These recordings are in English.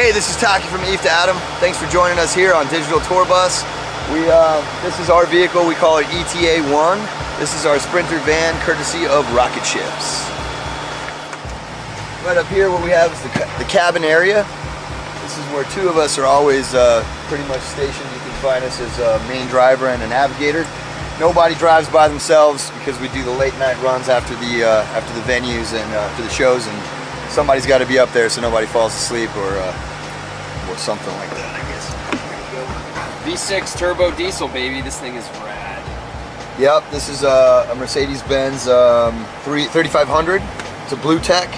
Hey, this is Taki from Eve to Adam. Thanks for joining us here on Digital Tour Bus. This is our vehicle. We call it ETA-1. This is our Sprinter van, courtesy of Rocket Ships. Right up here, what we have is the cabin area. This is where two of us are always pretty much stationed. You can find us as a main driver and a navigator. Nobody drives by themselves because we do the late night runs after the venues and after the shows, and somebody's got to be up there so nobody falls asleep or something like that, I guess. V6 turbo diesel, baby. This thing is rad. Yep, this is a Mercedes-Benz 3500. It's a blue tech,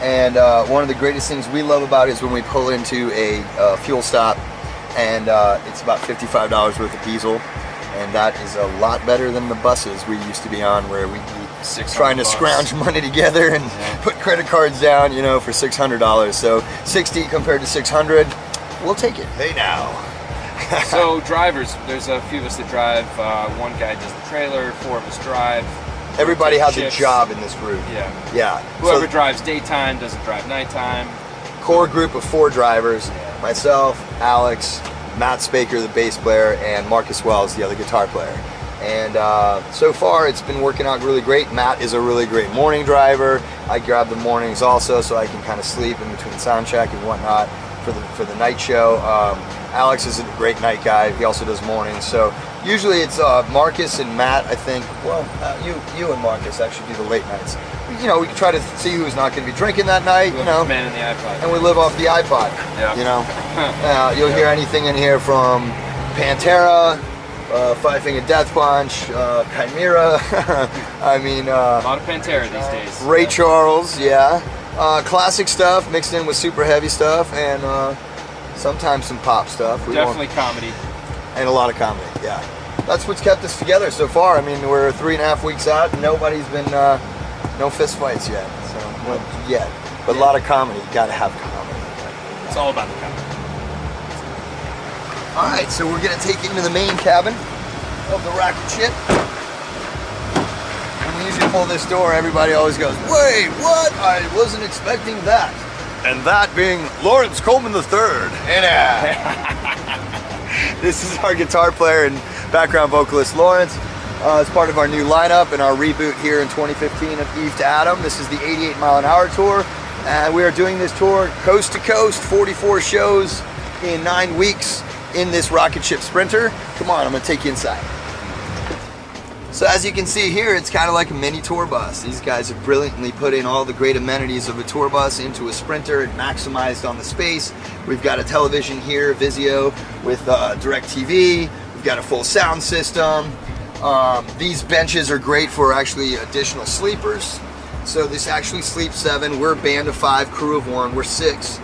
and one of the greatest things we love about it is when we pull into a fuel stop, and it's about $55 worth of diesel. And that is a lot better than the buses we used to be on, where we'd be trying to scrounge money together and put credit cards down, you know, for $600. So 60 compared to 600, we'll take it. Hey now. So drivers, there's a few of us that drive. One guy does the trailer, 4 of us drive. Everybody has shifts. a job in this group. Yeah. Yeah. Whoever drives daytime doesn't drive nighttime. Core group of 4 drivers: myself, Alex, Matt Spaker, the bass player, and Marcus Wells, the other guitar player. And so far it's been working out really great. Matt is a really great morning driver. I grab the mornings also so I can kind of sleep in between sound check and whatnot for the night show. Alex is a great night guy. He also does mornings. So usually it's Marcus and Matt, I think. Well, you and Marcus actually do the late nights. You know, we can try to see who's not going to be drinking that night, you know. Man in the iPod. And we live off the iPod, you know. You'll hear anything in here from Pantera, Five Finger Death Punch, Chimera, I mean... a lot of Pantera these days. Ray Charles, yeah. Classic stuff mixed in with super heavy stuff, and sometimes some pop stuff. Definitely comedy. And a lot of comedy, yeah. That's what's kept us together so far. I mean, we're 3.5 weeks out, and nobody's been... no fist fights yet, but a lot of comedy. You gotta have comedy. It's all about the comedy. All right, so we're gonna take you into the main cabin of the rocket ship. When we usually pull this door, everybody always goes, "Wait, what? I wasn't expecting that." And that being Lawrence Coleman III. This is our guitar player and background vocalist, Lawrence. As part of our new lineup and our reboot here in 2015 of Eve to Adam. This is the 88 Mile an Hour tour, and we are doing this tour coast to coast, 44 shows in 9 weeks in this rocket ship Sprinter. Come on, I'm gonna take you inside. So as you can see here, it's kind of like a mini tour bus. These guys have brilliantly put in all the great amenities of a tour bus into a Sprinter and maximized on the space. We've got a television here, Vizio, with DirecTV. We've got a full sound system. These benches are great for actually additional sleepers. So this actually sleeps 7. We're a band of 5, crew of 1. We're 6.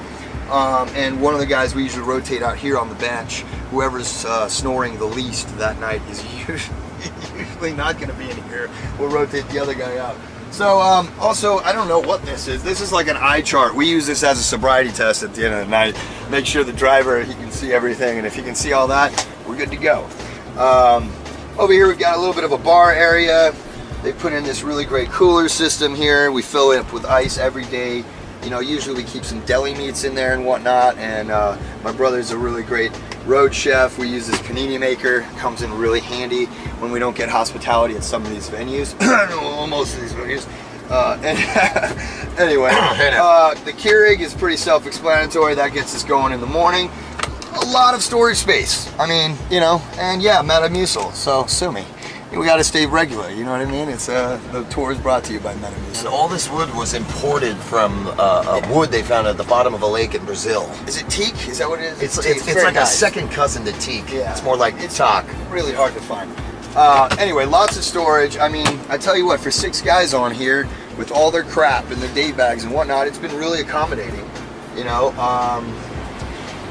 And one of the guys we usually rotate out here on the bench. Whoever's snoring the least that night is usually not going to be in here. We'll rotate the other guy out. So also, I don't know what this is. This is like an eye chart. We use this as a sobriety test at the end of the night. Make sure the driver, he can see everything. And if he can see all that, we're good to go. Over here we've got a little bit of a bar area. They put in this really great cooler system here. We fill it up with ice every day. You know, usually we keep some deli meats in there and whatnot. And my brother's a really great road chef. We use this panini maker. Comes in really handy when we don't get hospitality at some of these venues. Well, most of these venues. Anyway, the Keurig is pretty self-explanatory. That gets us going in the morning. A lot of storage space. I mean, you know, and yeah, Metamucil. So sue me. We got to stay regular. You know what I mean? It's the tour is brought to you by Metamucil. And all this wood was imported from wood they found at the bottom of a lake in Brazil. Is it teak? Is that what it is? It's like nice. A second cousin to teak. Yeah. It's more like talc. Really hard to find. Anyway, lots of storage. I mean, I tell you what, for 6 guys on here with all their crap and the day bags and whatnot, it's been really accommodating. You know.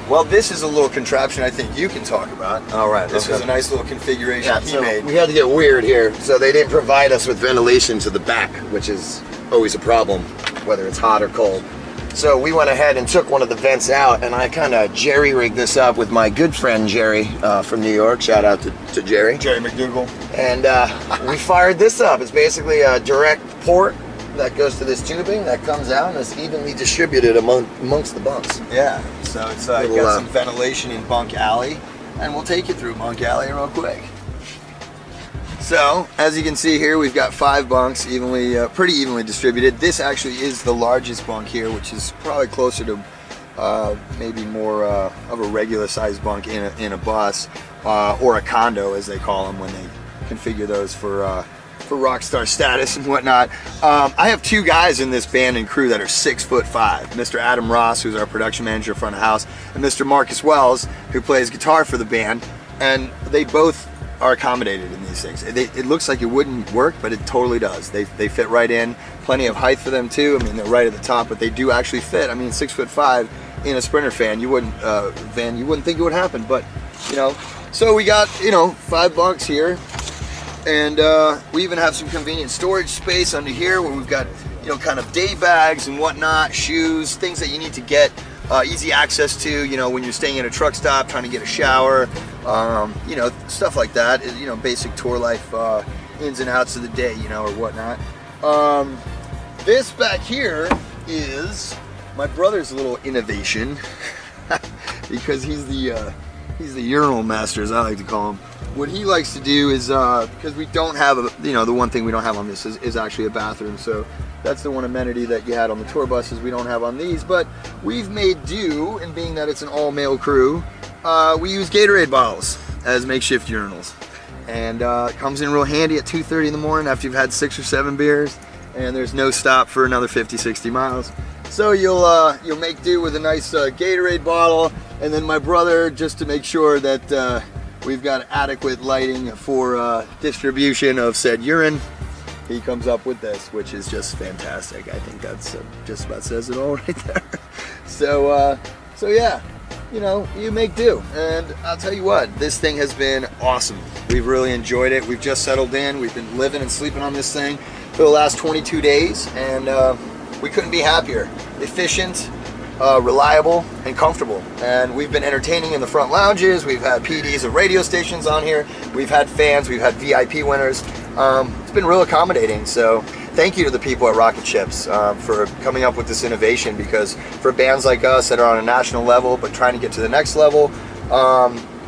Well, this is a little contraption I think you can talk about. All right. This was a nice little configuration he made. We had to get weird here. So they didn't provide us with ventilation to the back, which is always a problem, whether it's hot or cold. So we went ahead and took one of the vents out, and I kind of jerry-rigged this up with my good friend Jerry from New York. Shout out to Jerry. Jerry McDougal. And we fired this up. It's basically a direct port that goes to this tubing that comes out and is evenly distributed amongst the bunks. Yeah. So it's got some ventilation in bunk alley, and we'll take you through bunk alley real quick. So as you can see here, we've got 5 bunks, pretty evenly distributed. This actually is the largest bunk here, which is probably closer to maybe more of a regular sized bunk in a bus, or a condo as they call them when they configure those for rock star status and whatnot. I have 2 guys in this band and crew that are 6'5". Mr. Adam Ross, who's our production manager front of house, and Mr. Marcus Wells, who plays guitar for the band, and they both are accommodated in these things. It looks like it wouldn't work, but it totally does. They fit right in. Plenty of height for them too. I mean, they're right at the top, but they do actually fit. I mean, 6'5" in a Sprinter van, you wouldn't think it would happen, but you know. So we got 5 bunks here, and we even have some convenient storage space under here where we've got kind of day bags and whatnot, shoes, things that you need to get easy access to, when you're staying at a truck stop trying to get a shower, stuff like that. Basic tour life ins and outs of the day, or whatnot. This back here is my brother's little innovation because he's the urinal master, as I like to call him. What he likes to do is, because we don't have the one thing we don't have on this is actually a bathroom, so that's the one amenity that you had on the tour buses we don't have on these, but we've made do, and being that it's an all-male crew, we use Gatorade bottles as makeshift urinals. And it comes in real handy at 2:30 in the morning after you've had 6 or 7 beers, and there's no stop for another 50, 60 miles. So you'll make do with a nice Gatorade bottle, and then my brother, just to make sure that we've got adequate lighting for distribution of said urine, he comes up with this, which is just fantastic. I think that's just about says it all right there. So yeah, you make do. And I'll tell you what, this thing has been awesome. We've really enjoyed it. We've just settled in. We've been living and sleeping on this thing for the last 22 days, and we couldn't be happier. Efficient, reliable, and comfortable. And we've been entertaining in the front lounges. We've had PDs of radio stations on here. We've had fans. We've had VIP winners. It's been real accommodating. So thank you to the people at Rocket Ships for coming up with this innovation, because for bands like us that are on a national level but trying to get to the next level,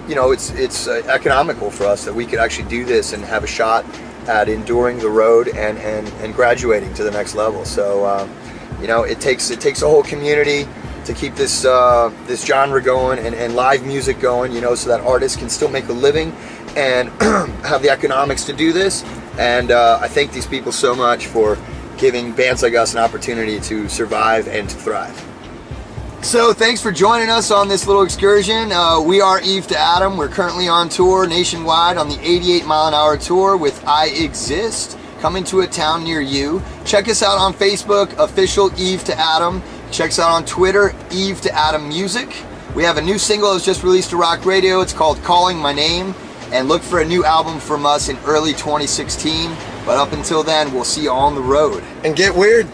it's economical for us that we could actually do this and have a shot at enduring the road and graduating to the next level. So it takes a whole community to keep this genre going and live music going, so that artists can still make a living and have the economics to do this. And I thank these people so much for giving bands like us an opportunity to survive and to thrive. So thanks for joining us on this little excursion. We are Eve to Adam. We're currently on tour nationwide on the 88-mile-an-hour tour with I Exist, coming to a town near you. Check us out on Facebook, official Eve to Adam. Check us out on Twitter, Eve to Adam Music. We have a new single that was just released to Rock Radio. It's called Calling My Name. And look for a new album from us in early 2016. But up until then, we'll see you on the road. And get weird.